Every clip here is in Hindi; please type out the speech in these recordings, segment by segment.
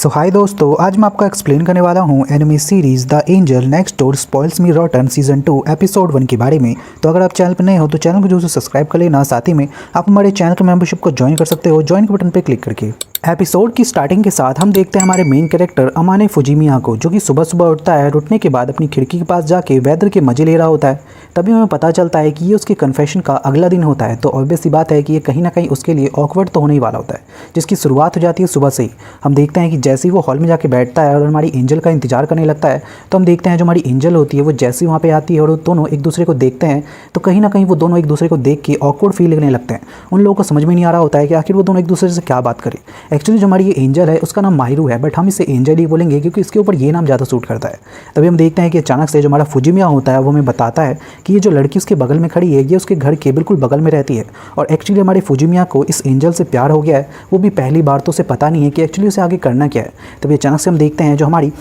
सो हाय दोस्तों, आज मैं आपको एक्सप्लेन करने वाला हूँ anime series the angel next door spoils me रॉटन season 2 episode 1 के बारे में। तो अगर आप चैनल पर नए हो तो चैनल को जो है सब्सक्राइब कर लेना, साथ ही में आप हमारे चैनल के मेंबरशिप को ज्वाइन कर सकते हो ज्वाइन के बटन पर क्लिक करके। एपिसोड की स्टार्टिंग के साथ हम देखते हैं हमारे मेन कैरेक्टर अमाने फुजिमिया को, जो कि सुबह सुबह उठता है। उठने के बाद अपनी खिड़की के पास जाके वेदर के मजे ले रहा होता है। तभी हमें पता चलता है कि ये उसके कन्फेशन का अगला दिन होता है। तो ऑब्वियस सी बात है कि ये कहीं ना कहीं उसके लिए ऑकवर्ड तो होने ही वाला होता है, जिसकी शुरुआत हो जाती है सुबह से ही। हम देखते हैं कि जैसे ही वो हॉल में जाके बैठता है और हमारी एंजल का इंतजार करने लगता है, तो हम देखते हैं जो हमारी एंजल होती है वो जैसे ही वहाँ पे आती है और वो दोनों एक दूसरे को देखते हैं, तो कहीं ना कहीं वो दोनों एक दूसरे को देख के ऑकवर्ड फील करने लगते हैं। उन लोगों को समझ में नहीं आ रहा होता है कि आखिर वो दोनों एक दूसरे से क्या बात करें। एक्चुअली जो हमारी ये एंजल है उसका नाम माहिरू है, बट हम इसे एंजल ही बोलेंगे क्योंकि इसके ऊपर ये नाम ज़्यादा सूट करता है। तभी हम देखते हैं कि अचानक से जो हमारा फुजिमिया होता है वो हमें बताता है कि ये जो लड़की उसके बगल में खड़ी है ये उसके घर के बिल्कुल बगल में रहती है। और एक्चुअली हमारे फुजिमिया को इस एंजल से प्यार हो गया है, वो भी पहली बार। तो उसे पता नहीं है कि एक्चुअली उसे आगे करना क्या है। तभी अचानक से हम देखते हैं जो हमारी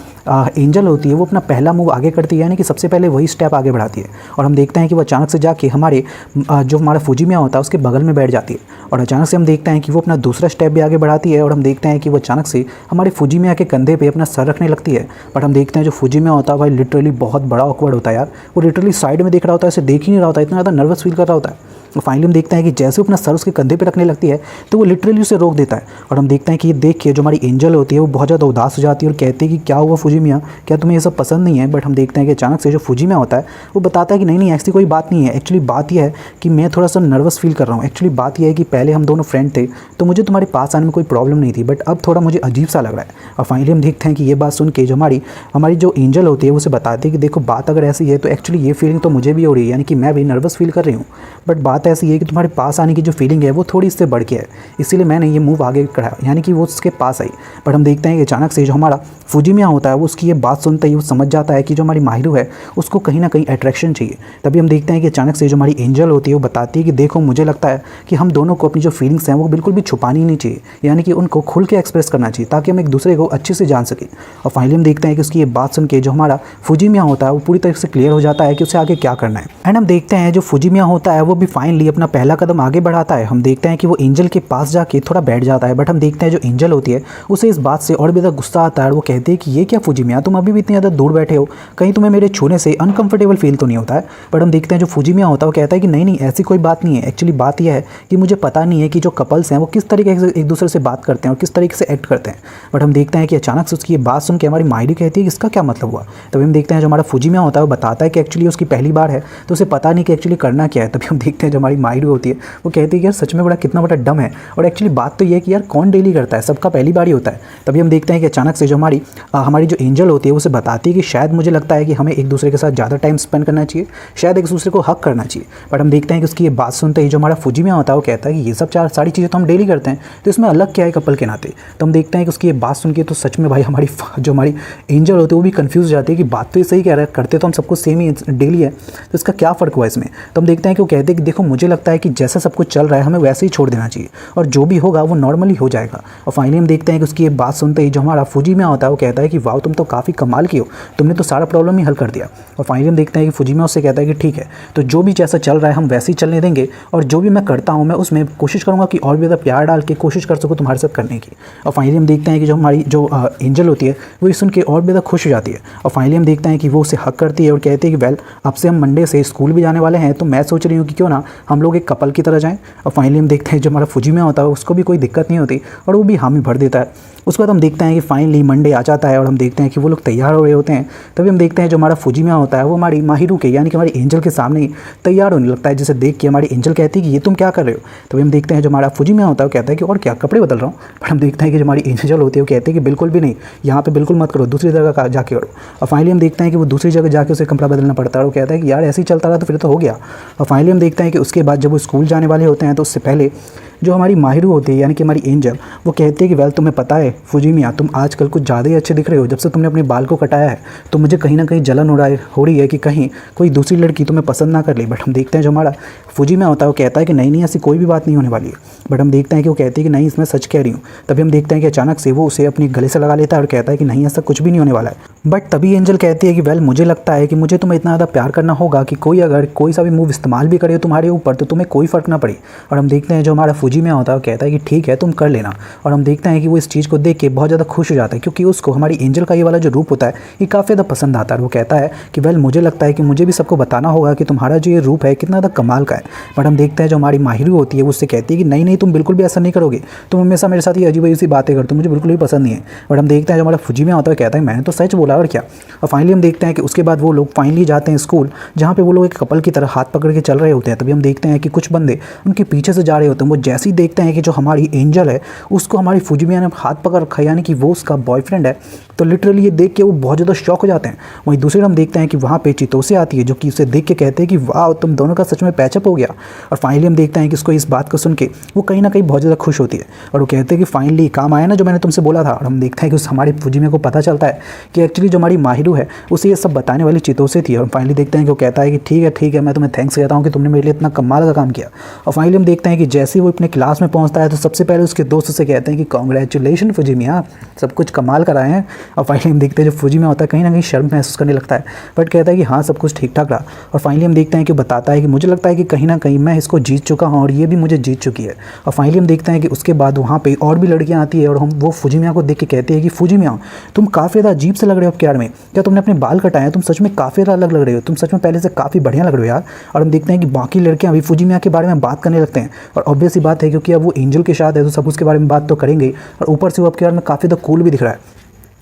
एंजल होती है वो अपना पहला मूव आगे करती है, यानी कि सबसे पहले वही स्टेप आगे बढ़ाती है। और हम देखते हैं कि वो अचानक से जाके हमारे जो हमारा फुजिमिया होता है उसके बगल में बैठ जाती है। और अचानक से हम देखते हैं कि वो अपना दूसरा स्टेप भी आगे बढ़ाती है। और हम देखते हैं कि वो अचानक से हमारे फुजिमिया के कंधे पे अपना सर रखने लगती है। बट हम देखते हैं जो फुजिमिया होता है भाई लिटरली बहुत बड़ा ऑकवर्ड होता है यार। वो लिटरली साइड में देख रहा होता है, इसे देख ही नहीं रहा होता, इतना ज़्यादा नर्वस फील कर रहा होता है। तो फाइनली हम देखते हैं कि जैसे अपना सर उसके कंधे पे रखने लगती है तो वो लिटरली उसे रोक देता है। और हम देखते हैं कि ये देख के जो हमारी एंजल होती है वो बहुत ज़्यादा उदास हो जाती है और कहती है कि क्या हुआ फुजिमिया, क्या तुम्हें ये सब पसंद नहीं है। बट हम देखते हैं कि अचानक से जो फुजिमिया होता है वो बताता है कि नहीं ऐसी कोई बात नहीं है। एक्चुअली बात यह है कि मैं थोड़ा सा नर्वस फील कर रहा हूँ। एक्चुअली बात यह है कि पहले हम दोनों फ्रेंड थे तो मुझे तुम्हारे पास आने में कोई प्रॉब्लम नहीं थी, बट अब थोड़ा मुझे अजीब सा लग रहा है। और फाइनली हम देखते हैं कि ये बात सुन के जो हमारी जो एंजल होती है वो उसे बताती है कि देखो बात अगर ऐसी है तो एक्चुअली ये फीलिंग तो मुझे भी हो रही है, यानी कि मैं भी नर्वस फील कर रही हूँ। बट बात ऐसी है कि तुम्हारे पास आने की जो फीलिंग है वो थोड़ी इससे बढ़ के है, इसीलिए मैंने ये मूव आगे बढ़ाया, यानी कि वो उसके पास आई। बट हम देखते हैं कि अचानक से जो हमारा फुजिमिया होता है वो उसकी ये बात सुनते ही वो समझ जाता है कि जो हमारी माहिरू है उसको कहीं ना कहीं अट्रैक्शन चाहिए। तभी हम देखते हैं कि अचानक से जो हमारी एंजल होती है वो बताती है कि देखो मुझे लगता है कि हम दोनों को अपनी जो फीलिंग्स हैं वो बिल्कुल भी छुपानी नहीं चाहिए, यानी कि उनको खुल के एक्सप्रेस करना चाहिए ताकि हम एक दूसरे को अच्छे से जान सकें। और फाइनली हम देखते हैं कि उसकी ये बात सुन के जो हमारा फुजिमिया होता है वो पूरी तरह से क्लियर हो जाता है कि उसे आगे क्या करना है। एंड हम देखते हैं जो फुजिमिया होता है वो भी फाइनली अपना पहला कदम आगे बढ़ाता है। हम देखते हैं कि वो एंजल के पास जाके थोड़ा बैठ जाता है। बट हम देखते हैं जो एंजल होती है उसे इस बात से और भी ज़्यादा गुस्सा आता है और वो कहती है कि ये क्या फुजिमिया, तुम अभी भी इतनी ज़्यादा दूर बैठे हो, कहीं तुम्हें मेरे छूने से अनकंफर्टेबल फील तो नहीं होता है। बट हम देखते हैं जो फुजिमिया होता है वो कहता है कि नहीं ऐसी कोई बात नहीं है। एक्चुअली बात यह है कि मुझे पता नहीं है कि जो कपल्स हैं वो किस तरीके से एक दूसरे से बात करते हैं और किस तरीके से एक्ट करते हैं। बट हम देखते हैं कि अचानक से उसकी ये बात सुन के हमारी माहिरू कहती है कि इसका क्या मतलब हुआ। तभी हम देखते हैं जो हमारा फुजिमिया होता है वो बताता है कि एक्चुअली उसकी पहली बार है तो उसे पता नहीं कि एक्चुअली करना क्या है। तभी हम देखते हैं जो हमारी माहिरू होती है वो कहती है कि यार सच में कितना बड़ा डम है। और एक्चुअली बात तो ये है कि यार कौन डेली करता है, सबका पहली बार ही होता है। तभी हम देखते हैं कि अचानक से जो हमारी जो एंजल होती है उसे बताती है कि शायद मुझे लगता है कि हमें एक दूसरे के साथ ज़्यादा टाइम स्पेंड करना चाहिए, शायद एक दूसरे को हक करना चाहिए। बट हम देखते हैं कि उसकी ये बात सुनते ही जो हमारा फुजिमिया होता है वो कहता है कि ये सब सारी चीज़ें तो हम डेली करते हैं, तो इसमें अलग क्या है कपल के नाते। तो हम देखते हैं कि उसकी ये बात सुन के तो सच में भाई हमारी एंजल होती है वो भी कन्फ्यूज़ जाती है कि बात तो ये सही कह रहा है, करते तो हम सबको सेम ही डेली है, तो इसका क्या फ़र्क हुआ इसमें। तो हम देखते हैं कि वो कहते हैं कि देखो मुझे लगता है कि जैसा सब कुछ चल रहा है हमें वैसे ही छोड़ देना चाहिए और जो भी होगा वो नॉर्मली हो जाएगा। और फाइनली हम देखते हैं कि उसकी ये बात सुनते ही जो हमारा फुजिमिया होता है वो कहता है कि वाह तुम तो काफ़ी कमाल की हो, तुमने तो सारा प्रॉब्लम ही हल कर दिया। और फाइनली हम देखते हैं कि फुजिमिया उससे कहता है कि ठीक है तो जो भी जैसा चल रहा है हम वैसे ही चलने देंगे और जो भी मैं करता हूँ मैं उसमें कोशिश करूँगा कि और भी ज़्यादा प्यार डाल के कोशिश कर सकूँ तुम्हारे साथ करने की। और फाइनली हम देखते हैं कि जो हमारी जो एंजल होती है वो ये सुन के और भी ज़्यादा खुश हो जाती है। और फाइनली हम देखते हैं कि वो उसे हक करती है और कहती है कि वेल अब से हम मंडे से स्कूल भी जाने वाले हैं तो मैं सोच रही हूँ कि क्यों ना हम लोग एक कपल की तरह जाएँ। और फाइनली हम देखते हैं जो हमारा फुजिमिया होता है उसको भी कोई दिक्कत नहीं होती और वो भी हामी भर देता है। उसके बाद हम देखते हैं कि फाइनली मंडे आ जाता है और हम देखते हैं कि वो लोग तैयार हो रहे होते हैं। तभी हम देखते हैं जो हमारा फुजिमिया होता है वो हमारी माहिरू के यानी कि हमारी एंजल के सामने ही तैयार होने लगता है, जिसे देख के हमारी एंजल कहती है कि ये तुम क्या कर रहे हो। तभी हम देखते हैं जो हमारा फुजिमिया होता है वो कहता है कि और क्या कपड़े बदल रहा हूँ। बट हम देखते हैं कि जो हमारी एंजल होती है वो कहती है कि बिल्कुल भी नहीं, यहाँ पे बिल्कुल मत करो, दूसरी जगह जाके करो। और फाइनली हम देखते हैं कि वो दूसरी जगह जाके उसे कपड़ा बदलना पड़ता है और वो कहता है कि यार ऐसे ही चलता रहा तो फिर तो हो गया। और फाइनली हम देखते हैं कि उसके बाद जब वो स्कूल जाने वाले होते हैं तो उससे पहले जो हमारी माहिरू होती है यानी कि हमारी एंजल वो कहती है कि वेल तुम्हें पता है फुजिमिया तुम आजकल कुछ ज़्यादा ही अच्छे दिख रहे हो, जब से तुमने अपने बाल को कटाया है तो मुझे कहीं ना कहीं जलन हो रही है कि कहीं कोई दूसरी लड़की तुम्हें पसंद ना कर ले। बट हम देखते हैं जो हमारा फुजिमिया होता है वो कहता है कि नहीं ऐसी कोई भी बात नहीं होने वाली है। बट हम देखते हैं कि वो कहती है कि नहीं इसमें सच कह रही हूँ। तभी हम देखते हैं कि अचानक से वो उसे अपने गले से लगा लेता है और कहता है कि नहीं ऐसा कुछ भी नहीं होने वाला है। बट तभी एंजल कहती है कि वेल मुझे लगता है कि मुझे तुम्हें इतना ज़्यादा प्यार करना होगा कि कोई अगर कोई सा भी मूव इस्तेमाल भी करे तुम्हारे ऊपर तो तुम्हें कोई फ़र्क ना पड़े। और हम देखते हैं जो हमारा फुजिमिया होता है वो कहता है कि ठीक है तुम कर लेना। और हम देखते हैं कि वो इस चीज़ को देख के बहुत ज़्यादा खुश हो जाता है, क्योंकि उसको हमारी एंजल का ये वाला जो रूप होता है ये काफ़ी ज़्यादा पसंद आता है। वो कहता है कि वेल मुझे लगता है कि मुझे भी सबको बताना होगा कि तुम्हारा जो ये रूप है कितना ज़्यादा कमाल का है। बट हम देखते हैं जो हमारी माहिरू होती है वो उससे कहती है कि नहीं नहीं तुम बिल्कुल भी ऐसा नहीं करोगे, तुम हमेशा मेरे साथ ये अजीब अजीब सी बातें करते हो, मुझे बिल्कुल भी पसंद नहीं है। बट हम देखते हैं जो हमारा फुजिमिया होता है कहता है मैंने तो सच बोला और क्या। और फाइनली हम देखते हैं कि उसके बाद वो लोग फाइनली जाते हैं स्कूल, जहाँ पे वो लोग एक कपल की तरह हाथ पकड़ के चल रहे होते हैं। तभी हम देखते हैं कि कुछ बंदे उनके पीछे से जा रहे होते हैं। वो जैसे ही देखते हैं कि जो हमारी एंजल है उसको हमारी फुजिमिया ने हाथ पकड़ रखा है, यानी कि वो उसका बॉयफ्रेंड है, तो लिटरली ये देख के वो बहुत ज़्यादा शॉक हो जाते हैं। वहीं दूसरी हम देखते हैं कि वहाँ पे चितोसे आती है, जो कि उसे देख के कहते हैं कि वाह तुम दोनों का सच में पैचअप हो गया। और फाइनली हम देखते हैं कि उसको इस बात को सुन के वो कहीं ना कहीं बहुत ज़्यादा खुश होती है और वो कहते हैं कि फाइनली काम आया ना जो मैंने तुमसे बोला था। और हम देखते हैं कि उस हमारी फुजिमिया को पता चलता है कि एक्चुअली जो हमारी माहिरू है उसे ये सब बताने वाली चितोसे थी। और फाइनली देखते हैं कि वो कहता है कि ठीक है मैं तुम्हें थैंक्स कहता हूँ कि तुमने मेरे लिए इतना कमाल का काम किया। और फाइनली हम देखते हैं कि जैसे ही वो अपने क्लास में पहुँचता है तो सबसे पहले उसके दोस्त से कहते हैं कि कॉन्ग्रेचुलेशन फुजिमिया, सब कुछ कमाल कराए हैं। और फाइनली हम देखते हैं जो फुजिमिया होता है कहीं ना कहीं शर्म महसूस करने लगता है, बट कहता है कि हाँ सब कुछ ठीक ठाक रहा। और फाइनली हम देखते हैं कि बताता है कि मुझे लगता है कि कहीं ना कहीं मैं इसको जीत चुका हूँ और ये भी मुझे जीत चुकी है। और फाइनली हम देखते हैं कि उसके बाद वहाँ पे और भी लड़कियाँ आती है और हम वो फुजिमिया को देख के कहती है कि फुजिमिया तुम काफ़ी ज़्यादा अजीब से लग रहे हो अब यार में, क्या तुमने अपने बाल कटाए हैं, तुम सच में काफ़ी ज़्यादा अलग लग रहे हो, तुम सच में पहले से काफ़ी बढ़िया लग रहे हो यार। और हम देखते हैं कि बाकी लड़कियाँ भी फुजिमिया के बारे में बात करने लगते हैं और ऑब्वियस सी बात है क्योंकि अब वो एंजल के साथ है तो सब उसके बारे में बात तो करेंगे और ऊपर से वो अब के बारे में काफ़ी ज़्यादा कूल भी दिख रहा है।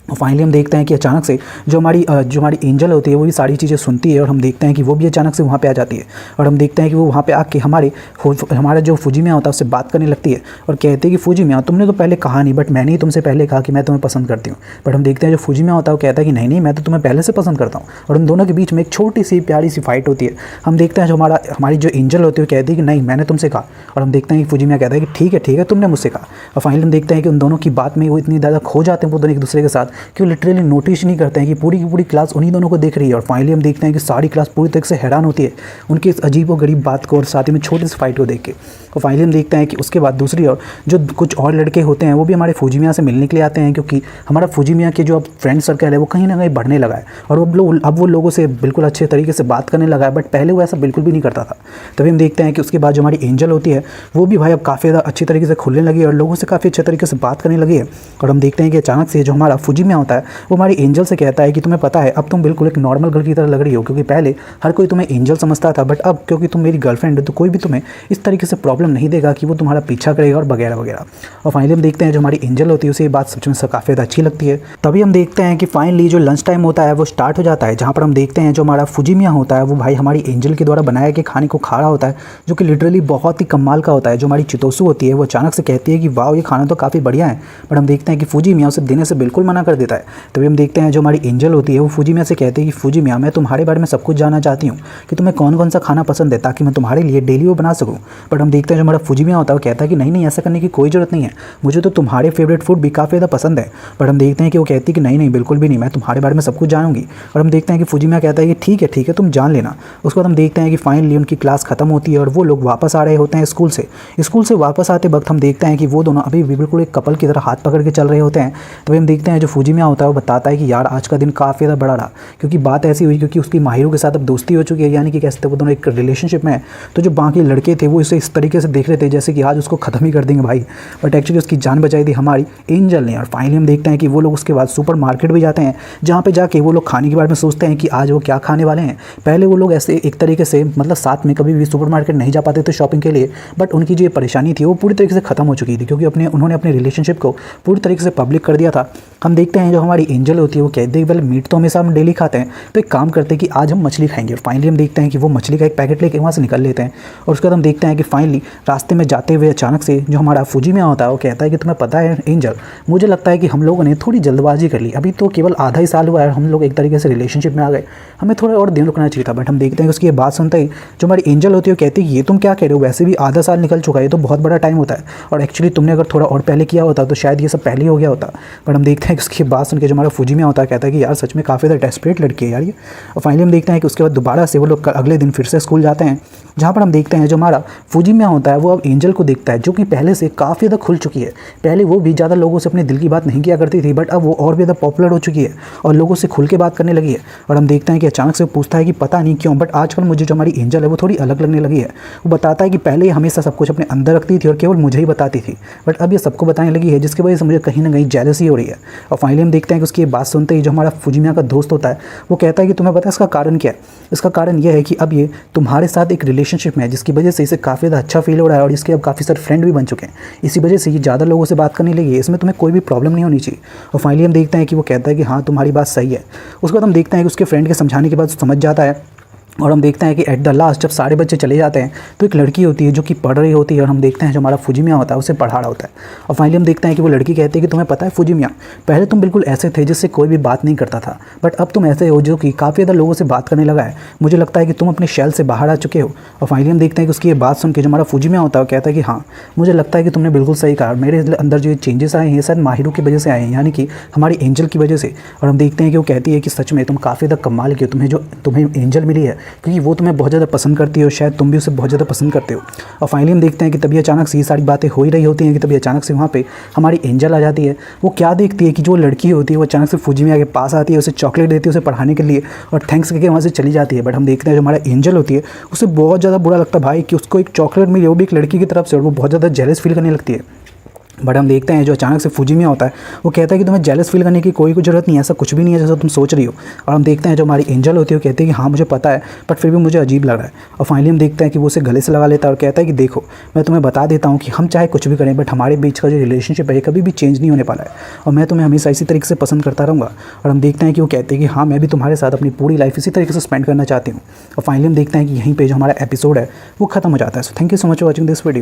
और फाइनली हम देखते हैं कि अचानक से जो हमारी एंजल होती है वो भी सारी चीज़ें सुनती है और हम देखते हैं कि वो भी अचानक से वहाँ पे आ जाती है। और हम देखते हैं कि वो वहाँ पे आके हमारा जो फुजिमिया होता है उससे बात करने लगती है और कहती है कि फुजिमिया तुमने तो पहले कहा नहीं, बट मैंने ही तुमसे पहले कहा कि मैं तुम्हें पसंद करती हूँ। बट हम देखते हैं जो फुजिमिया होता है वो कहता है कि नहीं मैं तो तुम्हें पहले से पसंद करता हूँ। और उन दोनों के बीच में एक छोटी सी प्यारी सी फाइट होती है। हम देखते हैं जो हमारी जो एंजल होती है वो कहती है कि नहीं मैंने तुमसे कहा। और हम देखते हैं कि फुजिमिया कहता है कि ठीक है तुमने मुझसे कहा। और फाइनली हम देखते हैं कि उन दोनों की बात में वो इतनी ज़्यादा खो जाते हैं वो दोनों एक दूसरे के साथ कि वो लिटरली नोटिस नहीं करते हैं कि पूरी की पूरी क्लास उन्हीं दोनों को देख रही है। और फाइनली हम देखते हैं कि सारी क्लास पूरी तरह से हैरान होती है उनकी इस अजीब व गरीब बात को और साथ ही में छोटी सी फाइट को देख के। और फाइनली हम देखते हैं कि उसके बाद दूसरी ओर जो कुछ और लड़के होते हैं वो भी हमारे फुजिमिया से मिलने के लिए आते हैं, क्योंकि हमारा फुजिमिया के जो अब फ्रेंड सर्कल है वो कहीं ना कहीं बढ़ने लगा है और अब वो लोगों से बिल्कुल अच्छे तरीके से बात करने लगा है, बट पहले वो ऐसा बिल्कुल भी नहीं करता था। तभी हम देखते हैं कि उसके बाद जो हमारी एंजल होती है वो भी भाई अब काफ़ी ज़्यादा अच्छी तरीके से खुलने लगी है और लोगों से काफ़ी अच्छे तरीके से बात करने लगी है। और हम देखते हैं कि अचानक से जो हमारा फुजिमिया होता है वो हमारी एंजल से कहता है कि तुम्हें पता है अब तुम बिल्कुल एक नॉर्मल गर्ल की तरह लग रही हो, क्योंकि पहले हर कोई तुम्हें एंजल समझता था, बट अब क्योंकि तुम मेरी गर्लफ्रेंड हो तो कोई भी तुम्हें इस तरीके से प्रॉब्लम नहीं देगा कि वो तुम्हारा पीछा करेगा और वगैरह वगैरह। और फाइनली हम देखते हैं जो हमारी एंजल होती है उसे ये बात सच में काफ़ी ज़्यादा अच्छी लगती है। तभी हम देखते हैं कि फाइनली जो लंच टाइम होता है वो स्टार्ट हो जाता है, जहाँ पर हम देखते हैं जो हमारा फुजिमिया होता है वो भाई हमारी एंजल के द्वारा बनाया गया खाने को खा रहा होता है, जो कि लिटरली बहुत ही कमाल का होता है। जो हमारी चितोसु होती है वो अचानक से कहती है कि वाह ये खाना तो काफ़ी बढ़िया है, बट हम देखते हैं कि फुजिमिया उसे देने से बिल्कुल मना कर देता है। तभी हम देखते हैं जो हमारी एंजल होती है वो फुजिमिया से कहती है कि फुजिमिया मैं तुम्हारे बारे में सब कुछ जानना चाहती हूँ कि तुम्हें कौन कौन सा खाना पसंद है ताकि मैं तुम्हारे लिए डेली वो बना सकूँ। बट हम देखते हैं जो हमारा फुजिमिया होता है वो कहता है कि नहीं ऐसा करने की कोई ज़रूरत नहीं है, मुझे तो तुम्हारे फेवरेट फूड भी काफ़ी ज़्यादा पसंद है। बट हम देखते हैं कि वो कहती है कि नहीं बिल्कुल भी नहीं, मैं तुम्हारे बारे में सब कुछ जानूंगी। और हम देखते हैं कि फुजिमिया कहता है कि ठीक है तुम जान लेना। उसके बाद हम देखते हैं कि फाइनली उनकी क्लास खत्म होती है और वो लोग वापस आ रहे होते हैं स्कूल से वापस आते वक्त हम देखते हैं कि वो दोनों अभी भी बिल्कुल एक कपल की तरह हाथ पकड़ के चल रहे होते हैं। तभी हम देखते हैं जो फुजिमिया होता है वो बताता है कि यार आज का दिन काफ़ी ज़्यादा बड़ा रहा, क्योंकि बात ऐसी हुई क्योंकि उसकी माहिरों के साथ अब दोस्ती हो चुकी है, यानी कि कह सकते वो दोनों एक रिलेशनशिप में है। तो जो बाकी लड़के थे वो इसे इस तरीके से देख रहे थे जैसे कि आज उसको ख़त्म ही कर देंगे भाई, बट एक्चुअली उसकी जान बचाई थी हमारी एंजल ने। और फाइनली हम देखते हैं कि वो लोग उसके बाद सुपर मार्केट भी जाते हैं, जहाँ पे जाके वो लोग खाने के बारे में सोचते हैं कि आज वो क्या खाने वाले हैं। पहले वो लोग ऐसे एक तरीके से मतलब साथ में कभी भी सुपर मार्केट नहीं जा पाते थे शॉपिंग के लिए, बट उनकी जो परेशानी थी वो पूरी तरीके से ख़त्म हो चुकी थी क्योंकि उन्होंने अपने रिलेशनशिप को पूरी तरीके से पब्लिक कर दिया था। हम देखते हैं जो हमारी एंजल होती है वो कहती है वेल मीट तो हमेशा हम डेली खाते हैं, तो एक काम करते हैं कि आज हम मछली खाएंगे। और फाइनली हम देखते हैं कि वो मछली का एक पैकेट लेके वहाँ से निकल लेते हैं। और उसके बाद हम देखते हैं कि फाइनली रास्ते में जाते हुए अचानक से जो हमारा फुजिमिया होता है वो कहता है कि तुम्हें पता है एंजल, मुझे लगता है कि हम लोगों ने थोड़ी जल्दबाजी कर ली, अभी तो केवल आधा ही साल हुआ है हम लोग एक तरीके से रिलेशनशिप में आ गए, हमें थोड़ा और दिन रुकना चाहिए था। बट हम देखते हैं कि उसकी ये बात सुनते ही जो हमारी एंजल होती है वो कहती है ये तुम क्या कह रहे हो, वैसे भी आधा साल निकल चुका है, ये तो बहुत बड़ा टाइम होता है, और एक्चुअली तुमने अगर थोड़ा और पहले किया होता तो शायद ये सब पहले ही हो गया होता। बट हम देखते हैं कि उसकी इसके बाद सुन के जो हमारा फुजिमिया होता है कहता है कि यार सच में काफ़ी ज़्यादा डेस्परेट लड़की है यार ये। और फाइनली हम देखते हैं कि उसके बाद दोबारा से वो लोग अगले दिन फिर से स्कूल जाते हैं, जहाँ पर हम देखते हैं जो हमारा फुजिमिया होता है वो अब एंजल को देखता है, जो कि पहले से काफ़ी ज़्यादा खुल चुकी है। पहले वो भी ज़्यादा लोगों से अपने दिल की बात नहीं किया करती थी, बट अब वो और भी ज़्यादा पॉपुलर हो चुकी है और लोगों से खुल के बात करने लगी है। और हम देखते हैं कि अचानक से वो पूछता है कि पता नहीं क्यों बट आजकल मुझे जो हमारी एंजल है वो थोड़ी अलग लगने लगी है। वो बताता है कि पहले हमेशा सब कुछ अपने अंदर रखती थी और केवल मुझे ही बताती थी, बट अब ये सबको बताने लगी है, जिसकी वजह से मुझे कहीं ना कहीं जेलसी हो रही है। और फाइनली हम देखते हैं कि उसकी बात सुनते ही जो हमारा फुजिमिया का दोस्त होता है वो कहता है कि तुम्हें पता है इसका कारण क्या है? इसका कारण यह है कि अब ये तुम्हारे साथ एक रिलेशनशिप में है, जिसकी वजह से इसे काफ़ी ज़्यादा अच्छा फील हो रहा है और इसके अब काफ़ी सारे फ्रेंड भी बन चुके हैं। इसी वजह से ये ज़्यादा लोगों से बात करने लगी है, इसमें तुम्हें कोई भी प्रॉब्लम नहीं होनी चाहिए। और फाइनली हम देखते हैं कि वो कहता है कि हाँ तुम्हारी बात सही है। उसके बाद हम देखते हैं कि उसके फ्रेंड के समझाने के बाद समझ जाता है। और हम देखते हैं कि एट द लास्ट जब सारे बच्चे चले जाते हैं तो एक लड़की होती है जो कि पढ़ रही होती है, और हम देखते हैं जो हमारा फुजिमिया होता है उसे पढ़ा रहा होता है। और फाइनली हम देखते हैं कि वो लड़की कहती है कि तुम्हें पता है फुजिमिया, पहले तुम बिल्कुल ऐसे थे जिससे कोई भी बात नहीं करता था, बट अब तुम ऐसे हो जो कि काफ़ी ज़्यादा लोगों से बात करने लगा है। मुझे लगता है कि तुम अपने शेल से बाहर आ चुके हो। और फाइनली हम देखते हैं कि उसकी ये बात सुन के जो हमारा फुजिमिया होता है वो कहता है कि हाँ मुझे लगता है कि तुमने बिल्कुल सही कहा, मेरे अंदर जो चेंजेस आए हैं शायद माहिरों की वजह से आए हैं, यानी कि हमारी एंजल की वजह से। और हम देखते हैं कि वो कहती है कि सच में तुम काफ़ी ज़्यादा कमाल की हो, तुम्हें एंजल मिली है क्योंकि वो तुम्हें बहुत ज़्यादा पसंद करती हो, शायद तुम भी उसे बहुत ज़्यादा पसंद करते हो। और फाइनली हम देखते हैं कि तभी अचानक से ये सारी बातें हो ही रही होती हैं कि तभी अचानक से वहाँ पे हमारी एंजल आ जाती है। वो क्या देखती है कि जो लड़की होती है वो अचानक से फुजिमिया के पास आती है, उसे चॉकलेट देती है उसे पढ़ाने के लिए और थैंक्स करके वहाँ से चली जाती है। बट हम देखते हैं जो हमारा एंजल होती है उसे बहुत ज़्यादा बुरा लगता है भाई कि उसको एक चॉकलेट मिली, वो भी एक लड़की की तरफ से, और वो बहुत ज़्यादा जेलस फील करने लगती है। बट हम देखते हैं जो अचानक से फुजिमिया होता है वो कहता है कि तुम्हें जेलस फील करने की कोई ज़रूरत नहीं है, ऐसा कुछ भी नहीं है जैसा तुम सोच रही हो। और हम देखते हैं जो हमारी एंजल होती है वो कहती है कि हाँ मुझे पता है बट फिर भी मुझे अजीब लग रहा है। और फाइनली हम देखते हैं कि वो उसे गले से लगा लेता है और कहता है कि देखो मैं तुम्हें बता देता हूँ कि हम चाहे कुछ भी करें बट हमारे बीच का जो रिलेशनशिप है ये कभी भी चेंज नहीं होने वाला है और मैं तुम्हें हमेशा इसी तरीके से पसंद करता रहूँगा। और हम देखते हैं कि वो कहते हैं कि हाँ मैं भी तुम्हारे साथ अपनी पूरी लाइफ इसी तरीके से स्पेंड करना चाहती हूँ। और फाइनली हम देखते हैं कि यहीं पर जो हमारा एपिसोड है वो खत्म हो जाता है। So thank you so much for watching this video.